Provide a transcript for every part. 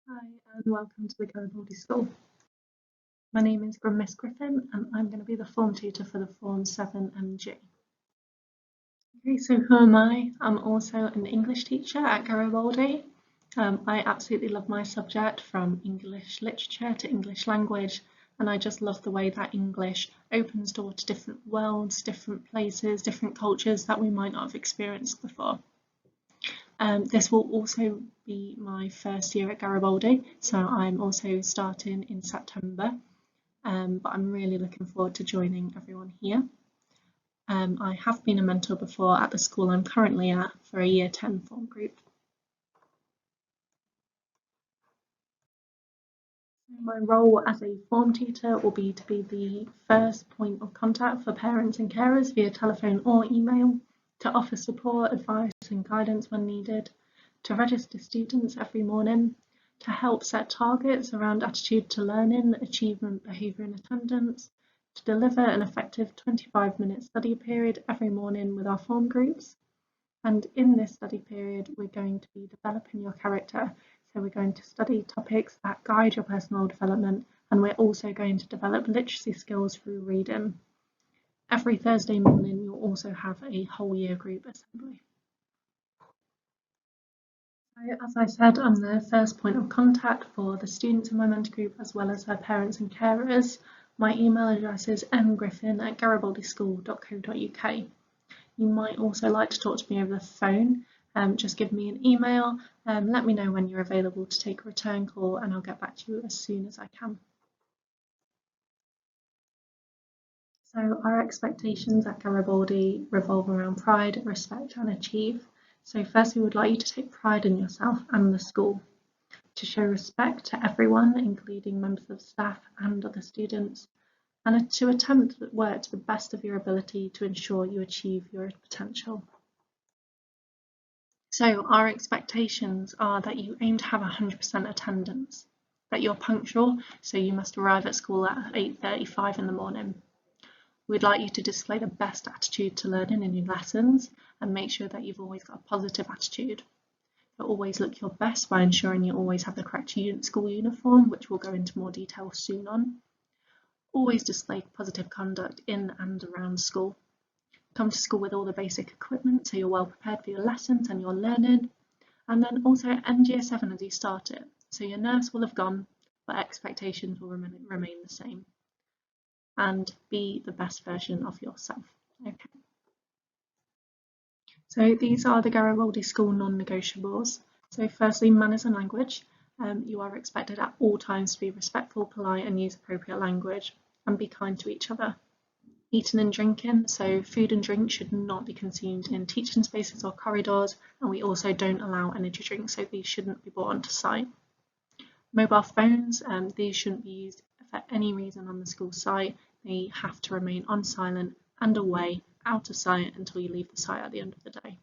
Hi, and welcome to the Garibaldi School. My name is Miss Griffin, and I'm going to be the form tutor for the Form 7 and G. Okay, so who am I? I'm also an English teacher at Garibaldi. I absolutely love my subject, from English literature to English language, and I just love the way that English opens door to different worlds, different places, different cultures that we might not have experienced before. This will also be my first year at Garibaldi, so I'm also starting in September, but I'm really looking forward to joining everyone here. I have been a mentor before at the school I'm currently at for a Year 10 form group. My role as a form tutor will be to be the first point of contact for parents and carers via telephone or email, to offer support, advice and guidance when needed, to register students every morning, to help set targets around attitude to learning, achievement, behaviour and attendance, to deliver an effective 25-minute study period every morning with our form groups. And in this study period, we're going to be developing your character. So we're going to study topics that guide your personal development, and we're also going to develop literacy skills through reading. Every Thursday morning, you'll also have a whole year group assembly. So, as I said, I'm the first point of contact for the students in my mentor group, as well as their parents and carers. My email address is mgriffin@garibaldischool.co.uk. You might also like to talk to me over the phone. Just give me an email, let me know when you're available to take a return call, and I'll get back to you as soon as I can. So our expectations at Garibaldi revolve around pride, respect and achieve. So first, we would like you to take pride in yourself and the school, to show respect to everyone, including members of staff and other students, and to attempt to work to the best of your ability to ensure you achieve your potential. So our expectations are that you aim to have 100% attendance, that you're punctual, so you must arrive at school at 8:35 in the morning. We'd like you to display the best attitude to learning in your lessons, and make sure that you've always got a positive attitude. You'll always look your best by ensuring you always have the correct school uniform, which we'll go into more detail soon on. Always display positive conduct in and around school. Come to school with all the basic equipment, so you're well prepared for your lessons and your learning. And then also end Year 7 as you start it. So your nerves will have gone, but expectations will remain the same. And be the best version of yourself. Okay. So these are the Garibaldi School non-negotiables. So firstly, manners and language. You are expected at all times to be respectful, polite and use appropriate language, and be kind to each other. Eating and drinking, so food and drink should not be consumed in teaching spaces or corridors, and we also don't allow energy drinks, so these shouldn't be brought onto site. Mobile phones, these shouldn't be used for any reason on the school site. They have to remain on silent and away, out of sight, until you leave the site at the end of the day.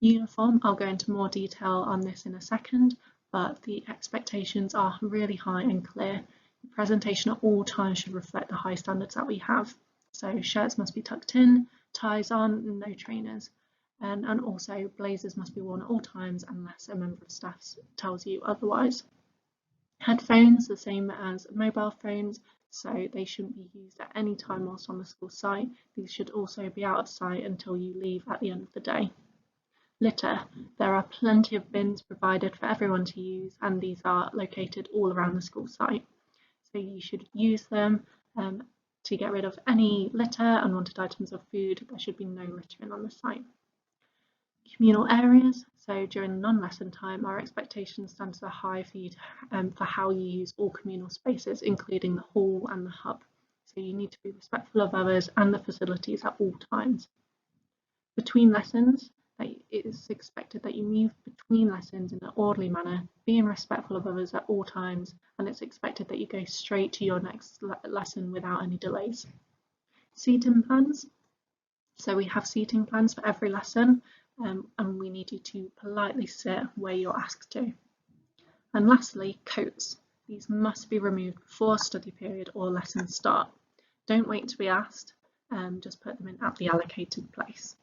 Uniform, I'll go into more detail on this in a second, but the expectations are really high and clear. The presentation at all times should reflect the high standards that we have. So shirts must be tucked in, ties on, no trainers, and also blazers must be worn at all times unless a member of staff tells you otherwise. Headphones, the same as mobile phones, so they shouldn't be used at any time whilst on the school site. These should also be out of sight until you leave at the end of the day. Litter, there are plenty of bins provided for everyone to use, and these are located all around the school site. So you should use them to get rid of any litter, unwanted items of food. There should be no littering on the site. Communal areas, so during non-lesson time, our expectation standards are high for you to, for how you use all communal spaces, including the hall and the hub. So you need to be respectful of others and the facilities at all times. Between lessons, it is expected that you move between lessons in an orderly manner, being respectful of others at all times, and it's expected that you go straight to your next lesson without any delays. Seating plans. So we have seating plans for every lesson, and we need you to politely sit where you're asked to. And lastly, coats. These must be removed before study period or lesson start. Don't wait to be asked, just put them in at the allocated place.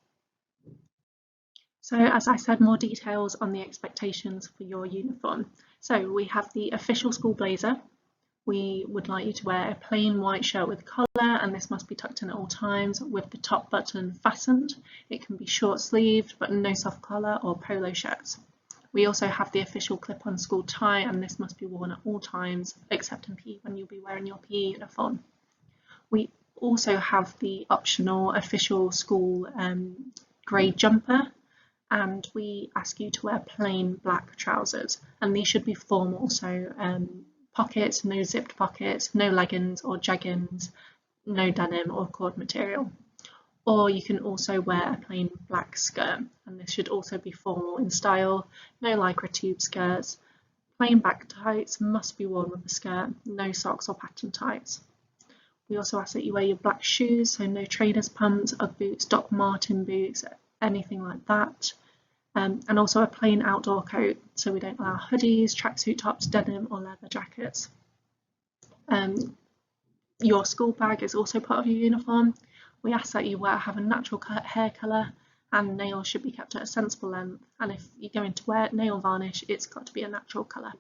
So as I said, more details on the expectations for your uniform. So we have the official school blazer. We would like you to wear a plain white shirt with collar, and this must be tucked in at all times with the top button fastened. It can be short sleeved but no soft collar or polo shirts. We also have the official clip-on school tie, and this must be worn at all times except in PE when you'll be wearing your PE uniform. We also have the optional official school grey jumper, and we ask you to wear plain black trousers, and these should be formal, so pockets, no zipped pockets, no leggings or jeggings, no denim or cord material. Or you can also wear a plain black skirt, and this should also be formal in style, no lycra tube skirts. Plain back tights must be worn with the skirt, no socks or pattern tights. We also ask that you wear your black shoes, so no trainers pumps, Ugg boots, Doc Marten boots, anything like that. And also a plain outdoor coat, so we don't allow hoodies, tracksuit tops, denim or leather jackets. Your school bag is also part of your uniform. We ask that you have a natural hair colour, and nails should be kept at a sensible length, and if you're going to wear nail varnish, it's got to be a natural colour.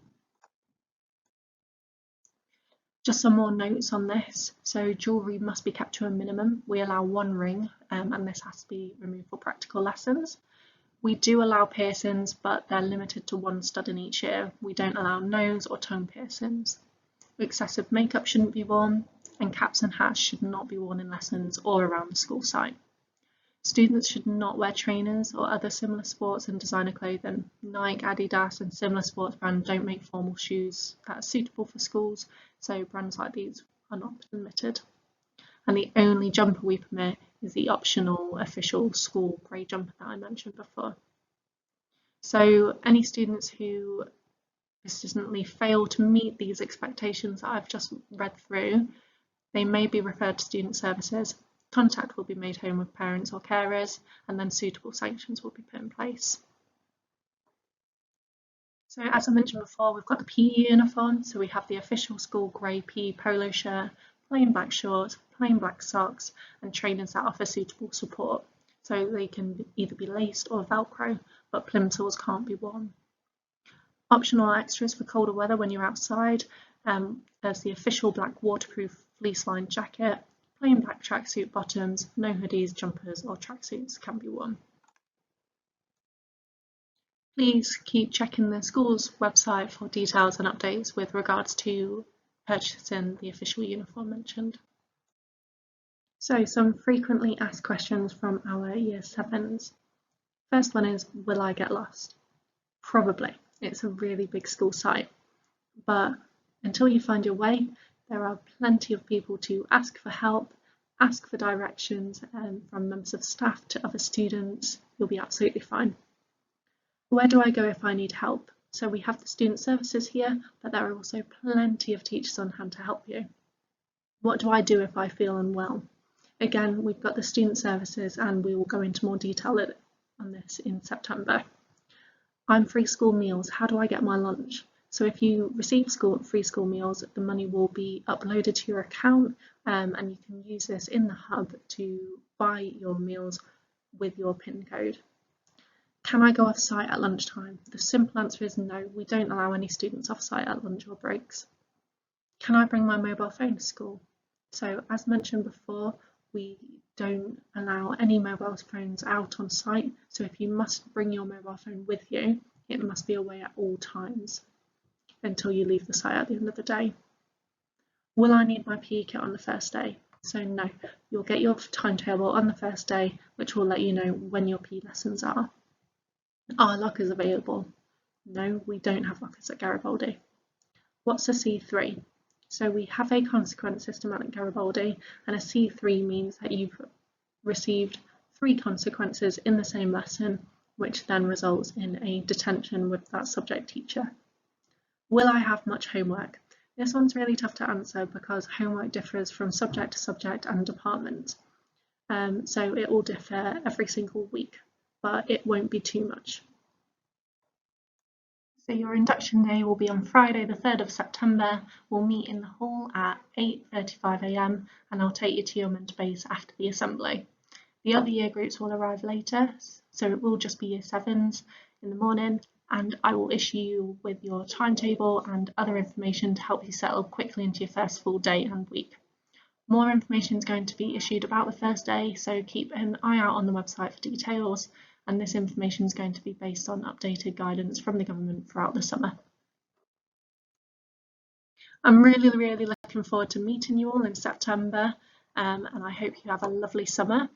Just some more notes on this. So jewellery must be kept to a minimum. We allow one ring, and this has to be removed for practical lessons. We do allow piercings, but they're limited to one stud in each ear. We don't allow nose or tongue piercings. Excessive makeup shouldn't be worn, and caps and hats should not be worn in lessons or around the school site. Students should not wear trainers or other similar sports and designer clothing. Nike, Adidas and similar sports brands don't make formal shoes that are suitable for schools, so brands like these are not permitted. And the only jumper we permit is the optional official school grey jumper that I mentioned before. So any students who persistently fail to meet these expectations that I've just read through, they may be referred to student services. Contact will be made home with parents or carers, and then suitable sanctions will be put in place. So as I mentioned before, we've got the PE uniform. So we have the official school grey PE polo shirt, plain black shorts, plain black socks, and trainers that offer suitable support. So they can either be laced or Velcro, but plimsolls can't be worn. Optional extras for colder weather when you're outside. There's the official black waterproof fleece-lined jacket, plain black tracksuit bottoms, no hoodies, jumpers or tracksuits can be worn. Please keep checking the school's website for details and updates with regards to purchasing the official uniform mentioned. So some frequently asked questions from our Year 7s. First one is, will I get lost? Probably. It's a really big school site, but until you find your way, there are plenty of people to ask for help, ask for directions, from members of staff to other students. You'll be absolutely fine. Where do I go if I need help? So we have the student services here, but there are also plenty of teachers on hand to help you. What do I do if I feel unwell? Again, we've got the student services, and we will go into more detail on this in September. I'm free school meals. How do I get my lunch? So if you receive free school meals, the money will be uploaded to your account, and you can use this in the hub to buy your meals with your PIN code. Can I go off site at lunchtime? The simple answer is no, we don't allow any students off site at lunch or breaks. Can I bring my mobile phone to school? So as mentioned before, we don't allow any mobile phones out on site. So if you must bring your mobile phone with you, it must be away at all times until you leave the site at the end of the day. Will I need my PE kit on the first day? So no, you'll get your timetable on the first day, which will let you know when your PE lessons are. Are lockers available? No, we don't have lockers at Garibaldi. What's a C3? So we have a consequence system at Garibaldi, and a C3 means that you've received 3 consequences in the same lesson, which then results in a detention with that subject teacher. Will I have much homework? This one's really tough to answer because homework differs from subject to subject and department. So it will differ every single week, but it won't be too much. So your induction day will be on Friday the 3rd of September. We'll meet in the hall at 8:35 AM, and I'll take you to your mentor base after the assembly. The other year groups will arrive later, so it will just be Year 7s in the morning, and I will issue you with your timetable and other information to help you settle quickly into your first full day and week. More information is going to be issued about the first day, so keep an eye out on the website for details, and this information is going to be based on updated guidance from the government throughout the summer. I'm really looking forward to meeting you all in September, and I hope you have a lovely summer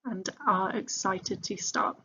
and are excited to start.